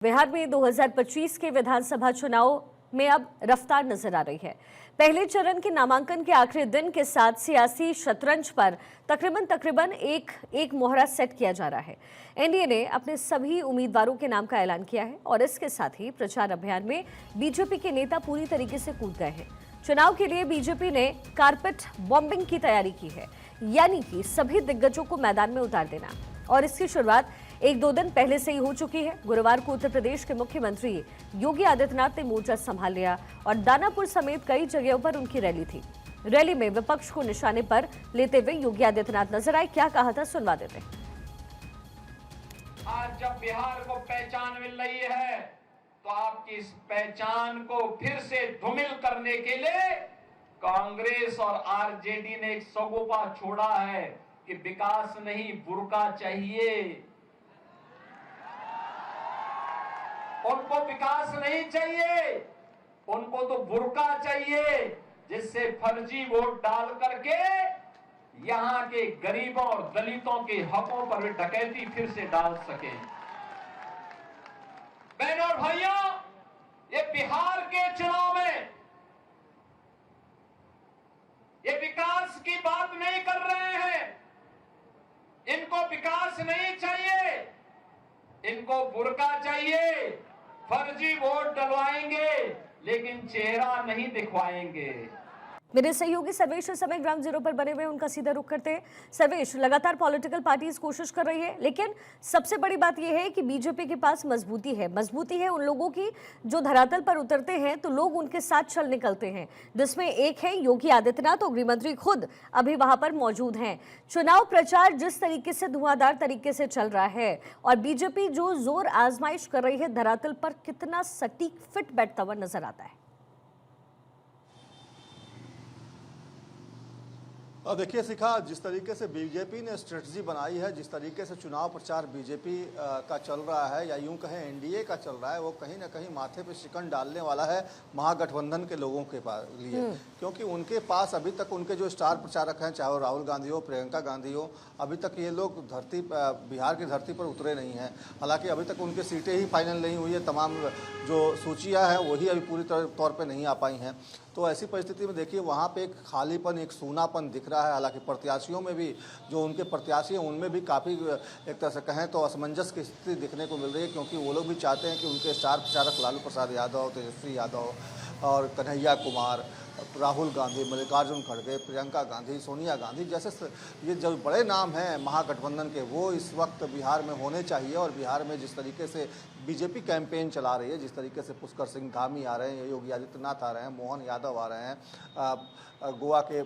बिहार में 2025 के विधानसभा चुनाव में अब रफ्तार नजर आ रही है। पहले चरण के नामांकन के आखिरी दिन के साथ सियासी शतरंज पर तकरीबन एक मोहरा सेट किया जा रहा है। एनडीए ने अपने सभी उम्मीदवारों के नाम का ऐलान किया है और इसके साथ ही प्रचार अभियान में बीजेपी के नेता पूरी तरीके से कूद गए हैं। चुनाव के लिए बीजेपी ने कारपेट बॉम्बिंग की तैयारी की है, यानी कि सभी दिग्गजों को मैदान में उतार देना, और इसकी शुरुआत 1-2 दिन पहले से ही हो चुकी है। गुरुवार को उत्तर प्रदेश के मुख्यमंत्री योगी आदित्यनाथ ने मोर्चा संभाल लिया और दानापुर समेत कई जगहों पर उनकी रैली थी। रैली में विपक्ष को निशाने पर लेते हुए योगी आदित्यनाथ नजर आए। क्या कहा था, सुनवा देते हैं। आज जब बिहार को पहचान मिल रही है तो आपकी इस पहचान को फिर से धूमिल करने के लिए कांग्रेस और आरजेडी ने एक सगोपा छोड़ा है कि विकास नहीं बुर्का चाहिए। उनको विकास नहीं चाहिए, उनको तो बुर्का चाहिए, जिससे फर्जी वोट डाल करके यहां के गरीबों और दलितों के हकों पर भी डकैती फिर से डाल सके। बहनों और भाइयों, ये बिहार के चुनाव में ये विकास की बात नहीं कर रहे हैं। इनको विकास नहीं चाहिए, इनको बुर्का चाहिए। फर्जी वोट डलवाएंगे लेकिन चेहरा नहीं दिखवाएंगे। मेरे सहयोगी सर्वेश इस समय ग्राउंड जीरो पर बने हुए, उनका सीधा रुख करते हैं। सर्वेश, लगातार पॉलिटिकल पार्टीज कोशिश कर रही है, लेकिन सबसे बड़ी बात यह है कि बीजेपी के पास मजबूती है उन लोगों की जो धरातल पर उतरते हैं तो लोग उनके साथ चल निकलते हैं, जिसमें एक है योगी आदित्यनाथ और गृहमंत्री खुद अभी वहां पर मौजूद हैं। चुनाव प्रचार जिस तरीके से धुआंधार तरीके से चल रहा है और बीजेपी जो जोर आजमाइश कर रही है धरातल पर, कितना सटीक फिट बैठता हुआ नजर आता है? देखिए शिखा, जिस तरीके से बीजेपी ने स्ट्रेटजी बनाई है, जिस तरीके से चुनाव प्रचार बीजेपी का चल रहा है या यूं कहें एनडीए का चल रहा है, वो कहीं ना कहीं माथे पे शिकन डालने वाला है महागठबंधन के लोगों के लिए, क्योंकि उनके पास अभी तक उनके जो स्टार प्रचारक हैं, चाहे वो राहुल गांधी हो, प्रियंका गांधी हो, अभी तक ये लोग बिहार की धरती पर उतरे नहीं हैं। हालांकि अभी तक उनकी सीटें ही फाइनल नहीं हुई है, तमाम जो सूचियाँ हैं वही अभी पूरी तौर पर नहीं आ पाई हैं। तो ऐसी परिस्थिति में देखिए वहाँ पे एक खालीपन, एक सूनापन दिख रहा है। हालांकि प्रत्याशियों में भी, जो उनके प्रत्याशी हैं उनमें भी काफ़ी एक तरह से कहें तो असमंजस की स्थिति दिखने को मिल रही है, क्योंकि वो लोग भी चाहते हैं कि उनके स्टार प्रचारक लालू प्रसाद यादव, तेजस्वी यादव और कन्हैया कुमार, राहुल गांधी, मल्लिकार्जुन खड़गे, प्रियंका गांधी, सोनिया गांधी जैसे ये जो बड़े नाम हैं महागठबंधन के, वो इस वक्त बिहार में होने चाहिए। और बिहार में जिस तरीके से बीजेपी कैंपेन चला रही है, जिस तरीके से पुष्कर सिंह धामी आ रहे हैं, योगी आदित्यनाथ आ रहे हैं, मोहन यादव आ रहे हैं, गोवा के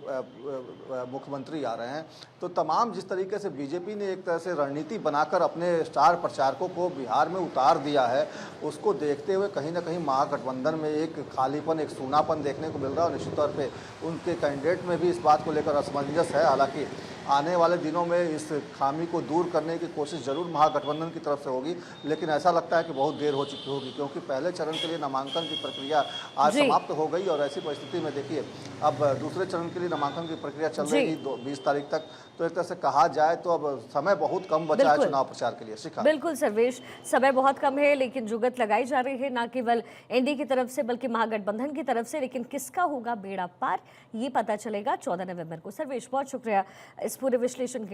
मुख्यमंत्री आ रहे हैं, तो तमाम जिस तरीके से बीजेपी ने एक तरह से रणनीति बनाकर अपने स्टार प्रचारकों को बिहार में उतार दिया है, उसको देखते हुए कहीं ना कहीं महागठबंधन में एक खालीपन, एक सूनापन देखने को मिल रहा है। और निश्चित तौर पे उनके कैंडिडेट में भी इस बात को लेकर असमंजस है। हालांकि आने वाले दिनों में इस खामी को दूर करने की कोशिश जरूर महागठबंधन की तरफ से होगी, लेकिन ऐसा लगता है कि बहुत देर हो चुकी होगी, क्योंकि पहले चरण के लिए नामांकन की प्रक्रिया आज समाप्त हो गई। और ऐसी परिस्थिति में देखिए अब दूसरे चरण के लिए नामांकन की प्रक्रिया चल रही 20 तारीख तक, तो एक तरह से कहा जाए तो अब समय बहुत कम बचा है चुनाव प्रचार के लिए। शिखा, बिल्कुल सर्वेश, समय बहुत कम है, लेकिन जुगत लगाई जा रही है न केवल एनडीए की तरफ से बल्कि महागठबंधन की तरफ से। लेकिन किसका होगा बेड़ा पार, ये पता चलेगा 14 नवंबर को। सर्वेश, बहुत शुक्रिया इस पूरे विश्लेषण के लिए।